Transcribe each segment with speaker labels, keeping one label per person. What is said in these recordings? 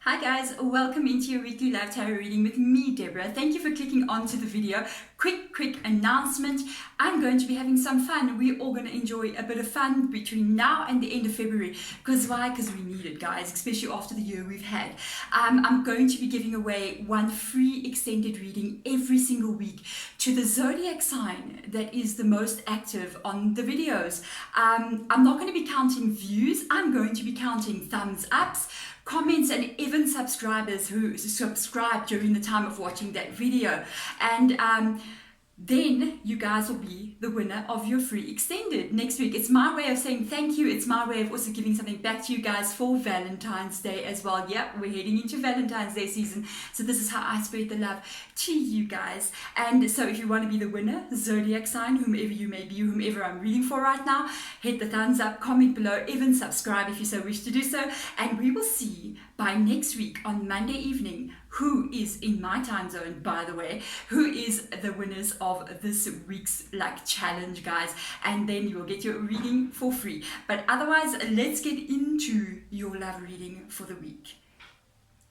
Speaker 1: Hi guys, welcome into your weekly live tarot reading with me, Deborah. Thank you for clicking onto the video. Quick announcement. I'm going to be having some fun. We're all going to enjoy a bit of fun between now and the end of February. Because why? Because we need it, guys, especially after the year we've had. I'm going to be giving away one free extended reading every single week to the zodiac sign that is the most active on the videos. I'm not going to be counting views. I'm going to be counting thumbs ups, comments, and even subscribers who subscribe during the time of watching that video. And then you guys will be the winner of your free extended next week. It's my way of saying thank you. It's my way of also giving something back to you guys for Valentine's Day as well. Yep, we're heading into Valentine's Day season. So this is how I spread the love to you guys. And so if you want to be the winner, zodiac sign, whomever you may be, whomever I'm reading for right now, hit the thumbs up, comment below, even subscribe if you so wish to do so. And we will see by next week on Monday evening who is in my time zone, by the way, who is the winners of this week's challenge, guys. And then you will get your reading for free. But otherwise, let's get into your love reading for the week.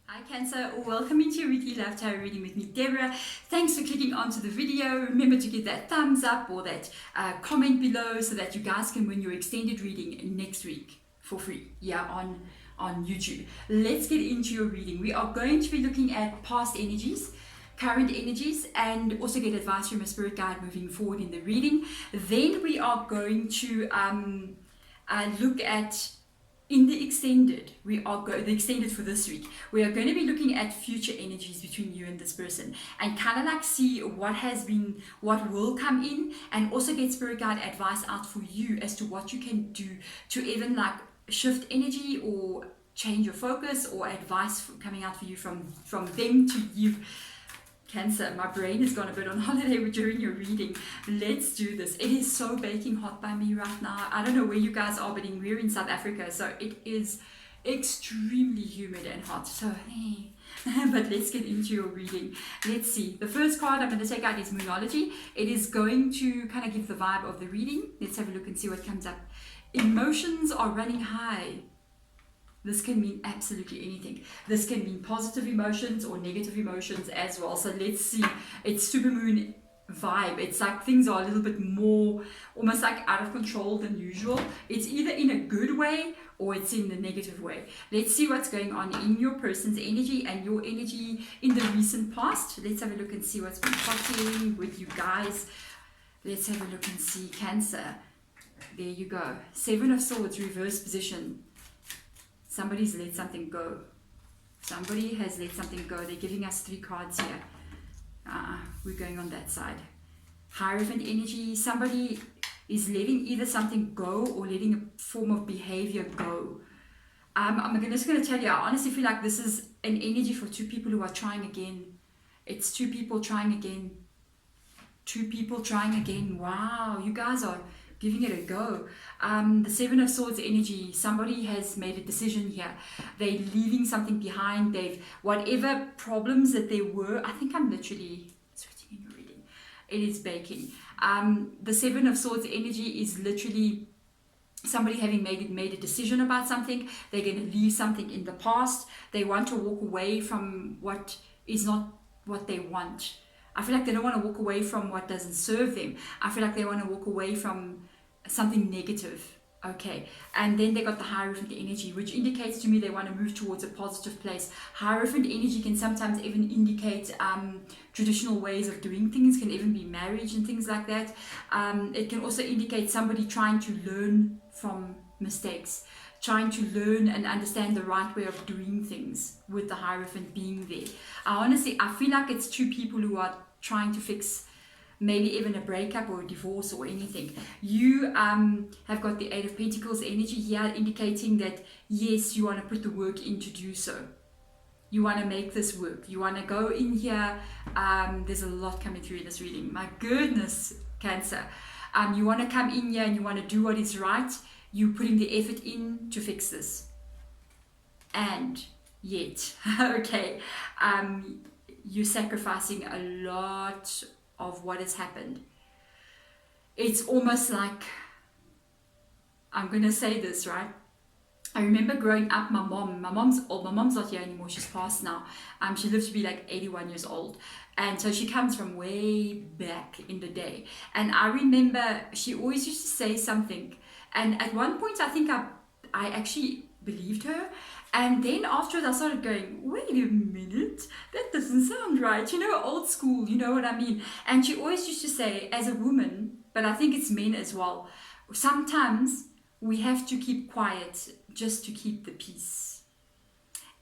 Speaker 1: Hi Cancer, welcome into your weekly love tarot reading with me, Deborah. Thanks for clicking onto the video. Remember to give that thumbs up or that comment below so that you guys can win your extended reading next week for free, on YouTube. Let's get into your reading. We are going to be looking at past energies, current energies, and also get advice from a spirit guide moving forward in the reading. Then we are going to look at, in the extended, the extended for this week, we are going to be looking at future energies between you and this person and kind of see what has been, what will come in, and also get spirit guide advice out for you as to what you can do to even shift energy or change your focus, or advice coming out for you from them to you. Cancer, my brain has gone a bit on holiday during your reading. Let's do this. It is so baking hot by me right now. I don't know where you guys are, but we're in South Africa, so it is extremely humid and hot. So, hey. But let's get into your reading. Let's see. The first card I'm going to take out is Moonology. It is going to kind of give the vibe of the reading. Let's have a look and see what comes up. Emotions are running high. This can mean absolutely anything. This can mean positive emotions or negative emotions as well. So let's see. It's supermoon vibe. It's like things are a little bit more almost like out of control than usual. It's either in a good way or it's in the negative way. Let's see what's going on in your person's energy and your energy in the recent past. Let's have a look and see what's been happening with you guys. Let's have a look and see. Cancer. There you go. 7 of Swords, reverse position. Somebody's let something go. Somebody has let something go. They're giving us 3 cards here. We're going on that side. Hierophant energy. Somebody is letting either something go or letting a form of behavior go. I'm just going to tell you, I honestly feel like this is an energy for 2 people who are trying again. It's 2 people trying again. 2 people trying again. Wow, you guys are giving it a go. The 7 of Swords energy, somebody has made a decision here. They're leaving something behind. Whatever problems that there were, I think I'm literally switching in your reading. It is baking. The 7 of Swords energy is literally somebody having made a decision about something. They're going to leave something in the past. They want to walk away from what is not what they want. I feel like they don't want to walk away from what doesn't serve them. I feel like they want to walk away from something negative. Okay. And then they got the Hierophant energy, which indicates to me they want to move towards a positive place. Hierophant energy can sometimes even indicate traditional ways of doing things, can even be marriage and things like that. It can also indicate somebody trying to learn from mistakes, trying to learn and understand the right way of doing things with the Hierophant being there. I feel like it's 2 people who are trying to fix maybe even a breakup or a divorce or anything. You have got the 8 of Pentacles energy here, indicating that yes, you want to put the work in to do so. You want to make this work. You want to go in here. There's a lot coming through in this reading. My goodness, Cancer. You want to come in here and you want to do what is right. You're putting the effort in to fix this. And yet, okay, you're sacrificing a lot of what has happened. It's almost like, I'm going to say this, right? I remember growing up, my mom's old, my mom's not here anymore, she's passed now. She lived to be like 81 years old. And so she comes from way back in the day. And I remember she always used to say something. And at one point, I think I actually believed her. And then afterwards, I started going, wait a minute, that doesn't sound right. You know, old school, you know what I mean? And she always used to say, as a woman, but I think it's men as well, sometimes we have to keep quiet just to keep the peace.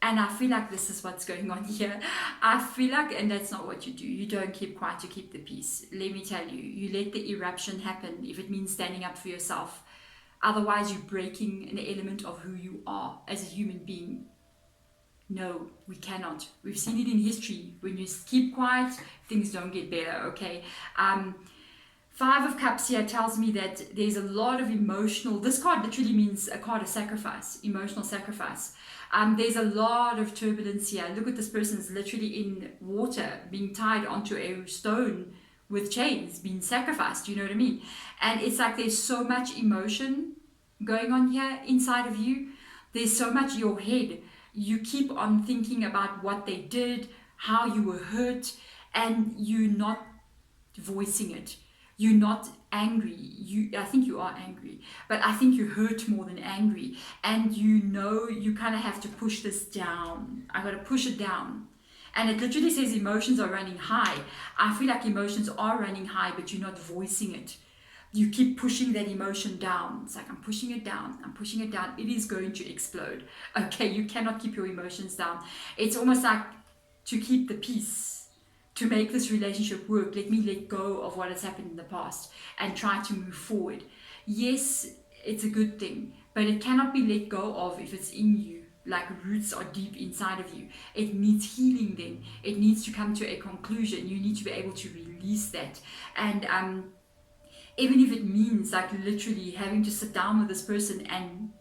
Speaker 1: And I feel like this is what's going on here. I feel like, and that's not what you do. You don't keep quiet to keep the peace. Let me tell you, you let the eruption happen if it means standing up for yourself. Otherwise, you're breaking an element of who you are as a human being. No, we cannot. We've seen it in history. When you keep quiet, things don't get better, okay? Five of Cups here tells me that there's a lot of emotional, this card literally means a card of sacrifice, emotional sacrifice. There's a lot of turbulence here. Look at this person's literally in water, being tied onto a stone with chains, being sacrificed, you know what I mean? And it's like there's so much emotion going on here inside of you. There's so much in your head. You keep on thinking about what they did, how you were hurt, and you're not voicing it. You're not angry. I think you are angry, but I think you hurt more than angry. And you know you kind of have to push this down. I got to push it down. And it literally says emotions are running high. I feel like emotions are running high, but you're not voicing it. You keep pushing that emotion down. It's like, I'm pushing it down. I'm pushing it down. It is going to explode. Okay, you cannot keep your emotions down. It's almost like to keep the peace. To make this relationship work, let me let go of what has happened in the past and try to move forward. Yes, it's a good thing, but it cannot be let go of if it's in you, like roots are deep inside of you. It needs healing then. It needs to come to a conclusion. You need to be able to release that. And even if it means like literally having to sit down with this person and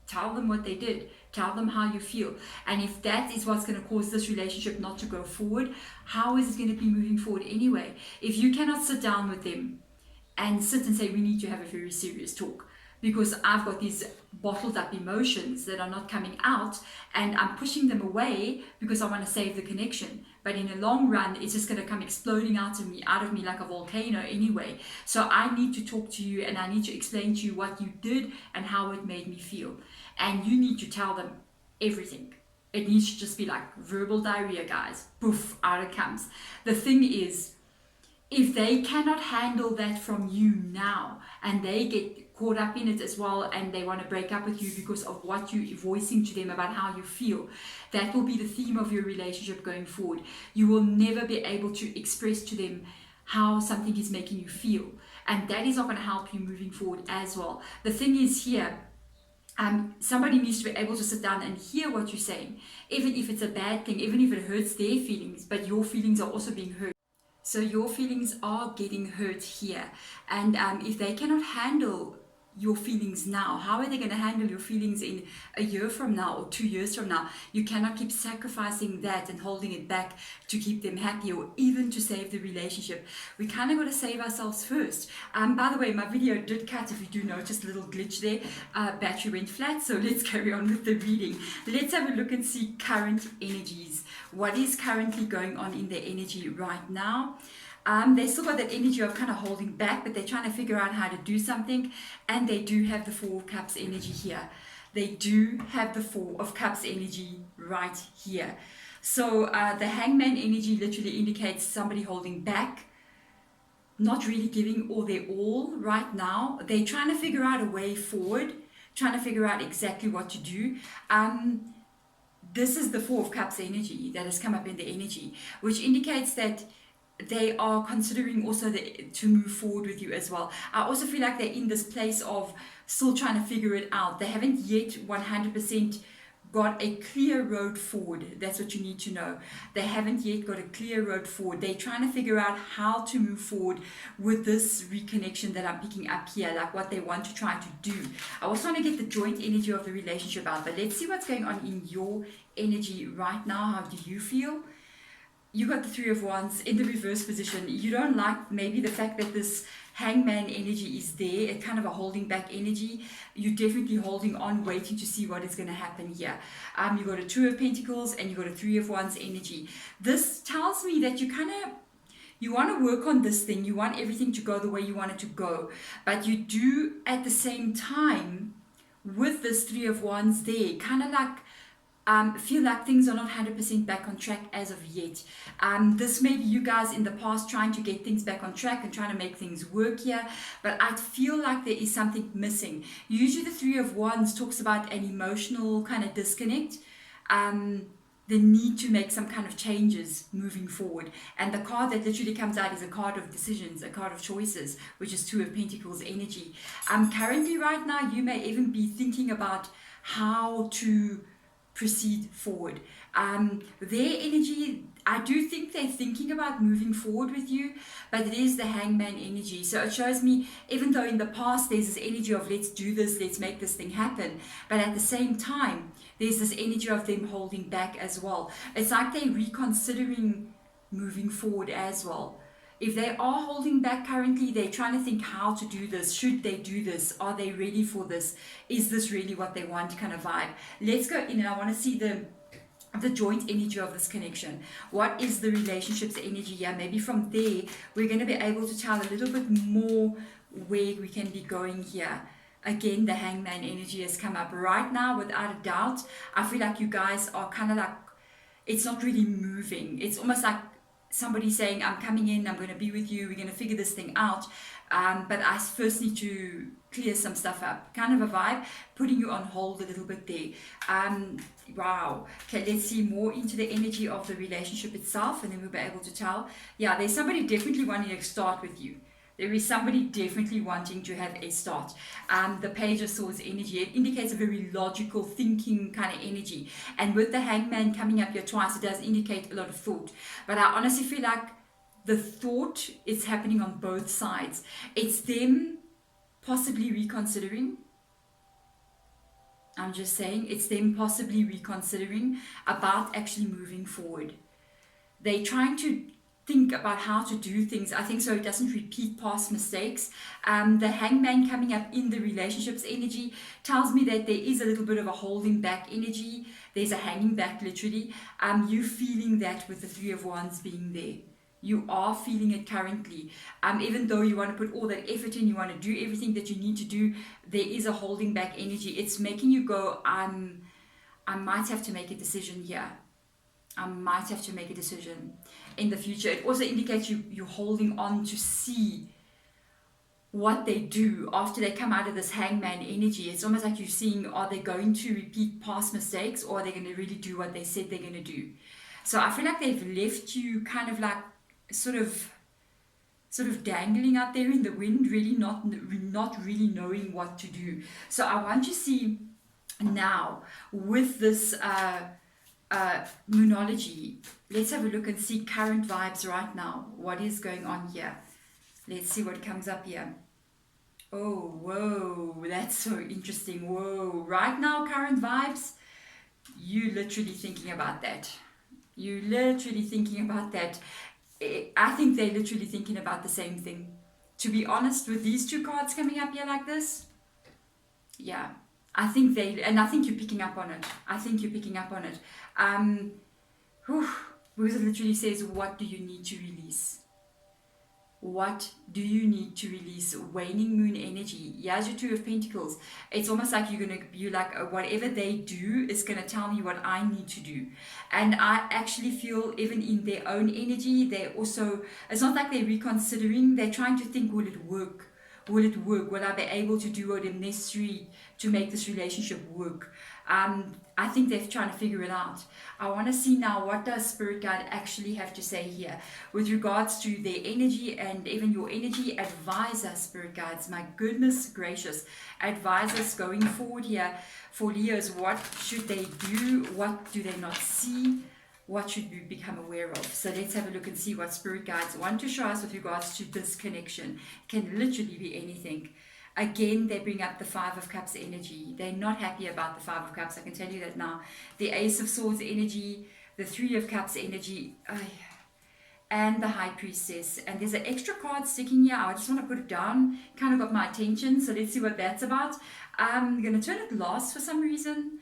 Speaker 1: tell them what they did, tell them how you feel. And if that is what's going to cause this relationship not to go forward, how is it going to be moving forward anyway? If you cannot sit down with them and sit and say, we need to have a very serious talk, because I've got these bottled up emotions that are not coming out and I'm pushing them away because I want to save the connection. But in the long run, it's just going to come exploding out of me like a volcano anyway. So I need to talk to you and I need to explain to you what you did and how it made me feel. And you need to tell them everything. It needs to just be like verbal diarrhea, guys. Poof, out it comes. The thing is, if they cannot handle that from you now and they get caught up in it as well and they want to break up with you because of what you're voicing to them about how you feel, that will be the theme of your relationship going forward. You will never be able to express to them how something is making you feel, and that is not going to help you moving forward as well. The thing is here, somebody needs to be able to sit down and hear what you're saying, even if it's a bad thing, even if it hurts their feelings, but your feelings are also being hurt. So your feelings are getting hurt here. And if they cannot handle your feelings now, how are they going to handle your feelings in a year from now or 2 years from now? You cannot keep sacrificing that and holding it back to keep them happy or even to save the relationship. We kind of got to save ourselves first. By the way, my video did cut, if you do notice a little glitch there. Battery went flat, so let's carry on with the reading. Let's have a look and see current energies. What is currently going on in their energy right now? They still got that energy of kind of holding back, but they're trying to figure out how to do something. And they do have the Four of Cups energy here. They do have the Four of Cups energy right here. So the Hangman energy literally indicates somebody holding back, not really giving all their all right now. They're trying to figure out a way forward, trying to figure out exactly what to do. This is the Four of Cups energy that has come up in the energy, which indicates that they are considering also to move forward with you as well. I also feel like they're in this place of still trying to figure it out. They haven't yet 100% got a clear road forward. That's what you need to know. They haven't yet got a clear road forward. They're trying to figure out how to move forward with this reconnection that I'm picking up here, like what they want to try to do. I also want to get the joint energy of the relationship out, but let's see what's going on in your energy right now. How do you feel? you got the Three of Wands in the reverse position. You don't like maybe the fact that this Hangman energy is there. It's kind of a holding back energy. You're definitely holding on, waiting to see what is going to happen here. You got a Two of Pentacles and you got a Three of Wands energy. This tells me that you want to work on this thing. You want everything to go the way you want it to go. But you do at the same time, with this Three of Wands there, kind of like feel like things are not 100% back on track as of yet. This may be you guys in the past trying to get things back on track and trying to make things work here, but I feel like there is something missing. Usually the Three of Wands talks about an emotional kind of disconnect, the need to make some kind of changes moving forward. And the card that literally comes out is a card of decisions, a card of choices, which is Two of Pentacles energy. Currently right now, you may even be thinking about how to proceed forward. Their energy, I do think they're thinking about moving forward with you, but it is the Hangman energy. So it shows me, even though in the past there's this energy of let's do this, let's make this thing happen, but at the same time there's this energy of them holding back as well. It's like they're reconsidering moving forward as well. If they are holding back currently, they're trying to think how to do this. Should they do this? Are they ready for this? Is this really what they want, kind of vibe? Let's go in and I want to see the joint energy of this connection. What is the relationship's energy here? Maybe from there, we're going to be able to tell a little bit more where we can be going here. Again, the Hangman energy has come up right now, without a doubt. I feel like you guys are kind of like, it's not really moving. It's almost like somebody saying, I'm coming in, I'm going to be with you, we're going to figure this thing out, but I first need to clear some stuff up, kind of a vibe, putting you on hold a little bit there. Wow. Okay, let's see more into the energy of the relationship itself, and then we'll be able to tell. Yeah, there's somebody definitely wanting to start with you. There is somebody definitely wanting to have a start. The Page of Swords energy, it indicates a very logical thinking kind of energy. And with the Hangman coming up here twice, it does indicate a lot of thought. But I honestly feel like the thought is happening on both sides. It's them possibly reconsidering. I'm just saying, it's them possibly reconsidering about actually moving forward. They're trying to think about how to do things, I think, so it doesn't repeat past mistakes. The Hangman coming up in the relationships energy tells me that there is a little bit of a holding back energy. There's a hanging back, literally. You feeling that with the Three of Wands being there. You are feeling it currently. Even though you want to put all that effort in, you want to do everything that you need to do, there is a holding back energy. It's making you go, I might have to make a decision here. I might have to make a decision in the future. It also indicates you're holding on to see what they do after they come out of this Hangman energy. It's almost like you're seeing, are they going to repeat past mistakes, or are they going to really do what they said they're going to do? So I feel like they've left you kind of like sort of dangling out there in the wind, really not really knowing what to do. So I want to see now with this moonology, let's have a look and see current vibes right now. What is going on here? Let's see what comes up here. Oh, whoa, that's so interesting. Whoa, right now, current vibes, you literally thinking about that. You literally thinking about that. I think they're literally thinking about the same thing. To be honest, with these two cards coming up here like this, yeah, I think you're picking up on it. I think you're picking up on it. Because it literally says, what do you need to release? What do you need to release? Waning moon energy. Here's your Two of Pentacles. It's almost like you're like, whatever they do is gonna tell me what I need to do. And I actually feel even in their own energy, they're also, it's not like they're reconsidering, they're trying to think, will it work? Will it work? Will I be able to do what is necessary to make this relationship work? I think they're trying to figure it out. I want to see now, what does Spirit Guide actually have to say here with regards to their energy and even your energy. Advise us, Spirit Guides. My goodness gracious. Advise us going forward here for Leos. What should they do? What do they not see? What should we become aware of? So let's have a look and see what Spirit Guides want to show us with regards to this connection. It can literally be anything. Again, they bring up the Five of Cups energy. They're not happy about the Five of Cups, I can tell you that now. The Ace of Swords energy, the Three of Cups energy. and the High Priestess. And there's an extra card sticking here. I just want to put it down. Kind of got my attention. So let's see what that's about. I'm going to turn it last for some reason.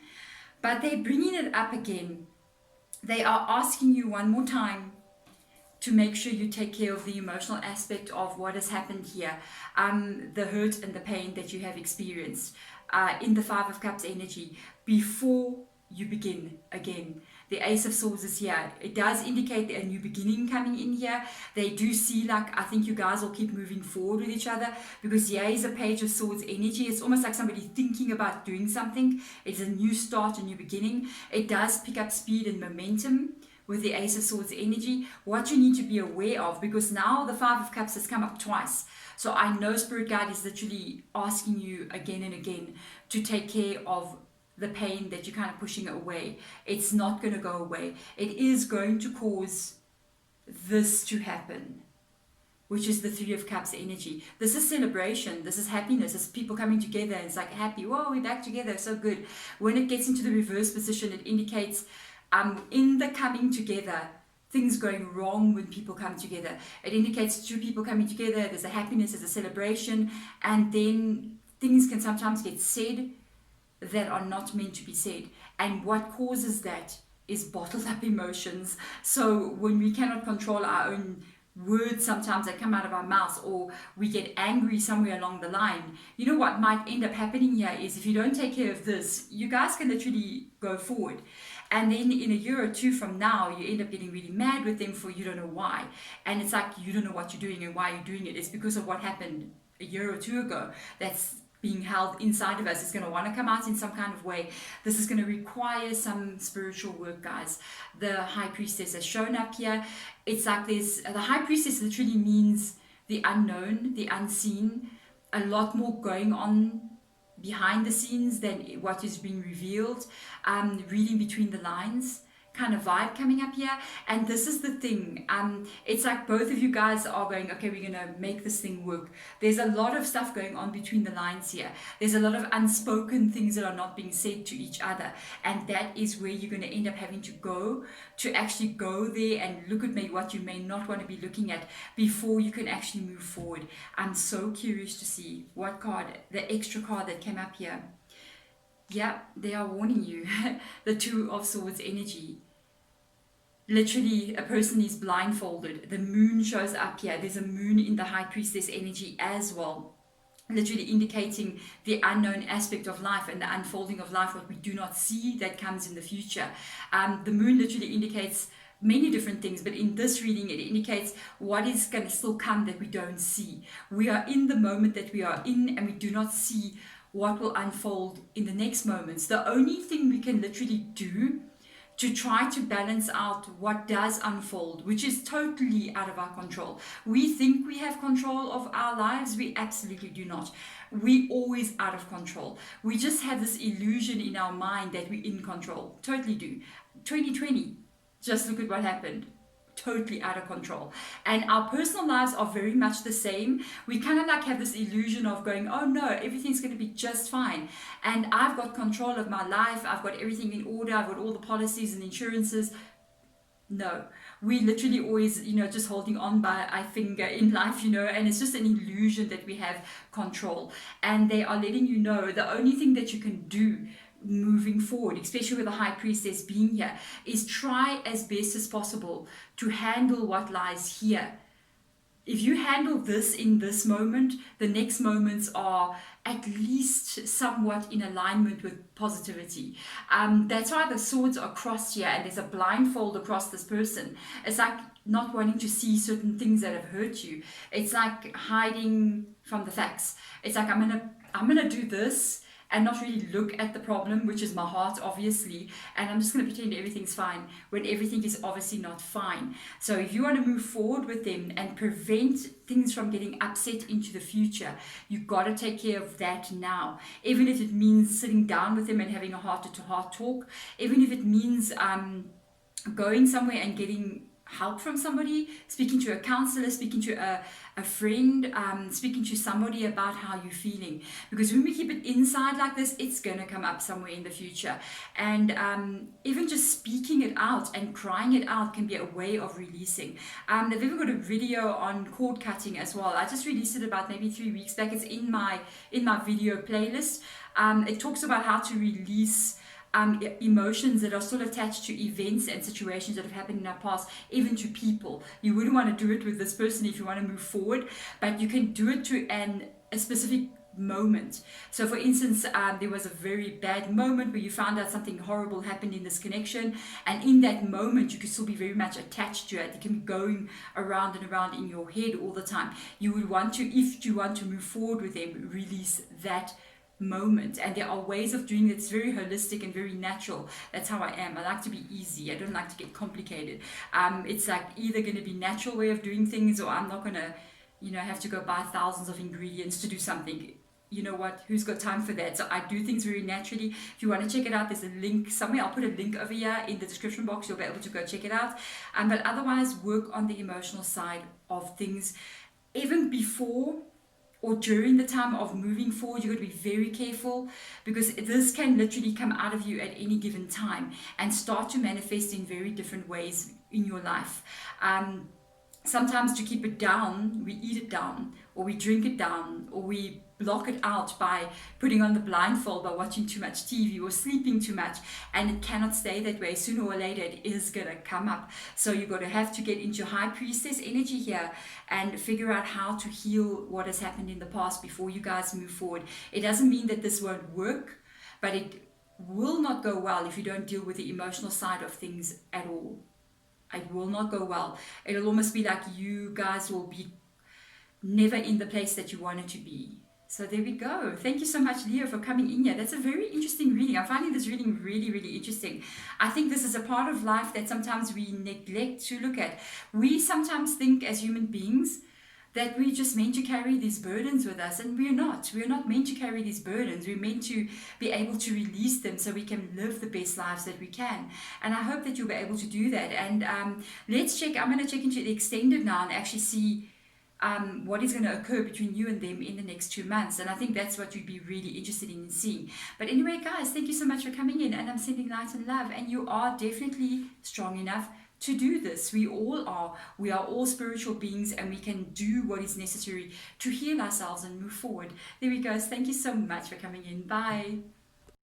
Speaker 1: But they're bringing it up again. They are asking you one more time to make sure you take care of the emotional aspect of what has happened here, the hurt and the pain that you have experienced in the Five of Cups energy before you begin again. The Ace of Swords is here. It does indicate a new beginning coming in here. They do see, like, I think you guys will keep moving forward with each other, because here is a Page of Swords energy. It's almost like somebody thinking about doing something. It's a new start, a new beginning. It does pick up speed and momentum with the Ace of Swords energy. What you need to be aware of, because now the Five of Cups has come up twice. So I know Spirit Guide is literally asking you again and again to take care of the pain that you're kind of pushing away. It's not going to go away. It is going to cause this to happen, which is the Three of Cups energy. This is celebration. This is happiness. It's people coming together. It's like happy. Whoa, we're back together. So good. When it gets into the reverse position, it indicates in the coming together, things going wrong when people come together. It indicates two people coming together. There's a happiness, there's a celebration, and then things can sometimes get said that are not meant to be said. And what causes that is bottled up emotions. So when we cannot control our own words sometimes that come out of our mouths, or we get angry somewhere along the line, you know what might end up happening here is, if you don't take care of this, you guys can literally go forward. And then in a year or two from now, you end up getting really mad with them for you don't know why. And it's like, you don't know what you're doing and why you're doing it. It's because of what happened a year or two ago that's being held inside of us. Is going to want to come out in some kind of way. This is going to require some spiritual work, guys. The High Priestess has shown up here. It's like there's, the High Priestess literally means the unknown, the unseen, a lot more going on behind the scenes than what is being revealed. Reading between the lines kind of vibe coming up here. And this is the thing, it's like both of you guys are going, okay, we're gonna make this thing work. There's a lot of stuff going on between the lines here. There's a lot of unspoken things that are not being said to each other, and that is where you're going to end up having to go to actually go there and look at maybe what you may not want to be looking at before you can actually move forward. I'm so curious to see what card, the extra card that came up here. Yeah, they are warning you. The Two of Swords energy. Literally, a person is blindfolded. The moon shows up here. There's a moon in the High Priestess energy as well. Literally indicating the unknown aspect of life and the unfolding of life, what we do not see that comes in the future. The moon literally indicates many different things, but in this reading it indicates what is going to still come that we don't see. We are in the moment that we are in, and we do not see what will unfold in the next moments. The only thing we can literally do to try to balance out what does unfold, which is totally out of our control. We think we have control of our lives. We absolutely do not. We always out of control. We just have this illusion in our mind that we're in control. Totally do. 2020, just look at what happened. Totally out of control. And our personal lives are very much the same. We kind of like have this illusion of going, oh no, everything's going to be just fine, and I've got control of my life, I've got everything in order, I've got all the policies and insurances. No, we literally always, just holding on by a finger in life, and it's just an illusion that we have control. And they are letting you know the only thing that you can do moving forward, especially with the High Priestess being here, is try as best as possible to handle what lies here. If you handle this in this moment, the next moments are at least somewhat in alignment with positivity. That's why the swords are crossed here, and there's a blindfold across this person. It's like not wanting to see certain things that have hurt you. It's like hiding from the facts. It's like, I'm gonna do this and not really look at the problem, which is my heart, obviously, and I'm just going to pretend everything's fine when everything is obviously not fine. So if you want to move forward with them and prevent things from getting upset into the future, you've got to take care of that now. Even if it means sitting down with them and having a heart-to-heart talk, even if it means going somewhere and getting help from somebody, speaking to a counselor, speaking to a friend, speaking to somebody about how you're feeling. Because when we keep it inside like this, it's going to come up somewhere in the future. And even just speaking it out and crying it out can be a way of releasing. They've even got a video on cord cutting as well. I just released it about maybe 3 weeks back. It's in my video playlist. It talks about how to release emotions that are still attached to events and situations that have happened in our past, even to people. You wouldn't want to do it with this person if you want to move forward, but you can do it to a specific moment. So for instance, there was a very bad moment where you found out something horrible happened in this connection, and in that moment you could still be very much attached to it. It can be going around and around in your head all the time. You would want to, if you want to move forward with them, release that moment. And there are ways of doing it. It's very holistic and very natural. That's how I am. I like to be easy. I don't like to get complicated. It's like either going to be natural way of doing things, or I'm not going to, have to go buy thousands of ingredients to do something. You know what, who's got time for that? So I do things very naturally. If you want to check it out, there's a link somewhere. I'll put a link over here in the description box. You'll be able to go check it out. But otherwise, work on the emotional side of things. Even before or during the time of moving forward, you've got to be very careful, because this can literally come out of you at any given time and start to manifest in very different ways in your life. Sometimes to keep it down, we eat it down, or we drink it down, or we block it out by putting on the blindfold, by watching too much TV or sleeping too much, and it cannot stay that way. Sooner or later it is going to come up. So you're going to have to get into High Priestess energy here and figure out how to heal what has happened in the past before you guys move forward. It doesn't mean that this won't work, but it will not go well if you don't deal with the emotional side of things at all. It will not go well. It'll almost be like you guys will be never in the place that you wanted to be. So there we go. Thank you so much, Leo, for coming in here. That's a very interesting reading. I'm finding this reading really, really interesting. I think this is a part of life that sometimes we neglect to look at. We sometimes think as human beings that we're just meant to carry these burdens with us, and we're not. We're not meant to carry these burdens. We're meant to be able to release them so we can live the best lives that we can. And I hope that you'll be able to do that. And let's check. I'm going to check into the extended now and actually see what is going to occur between you and them in the next 2 months. And I think that's what you'd be really interested in seeing. But anyway, guys, thank you so much for coming in, and I'm sending light and love. And you are definitely strong enough to do this. We all are. We are all spiritual beings, and we can do what is necessary to heal ourselves and move forward. There we go. Thank you so much for coming in. Bye.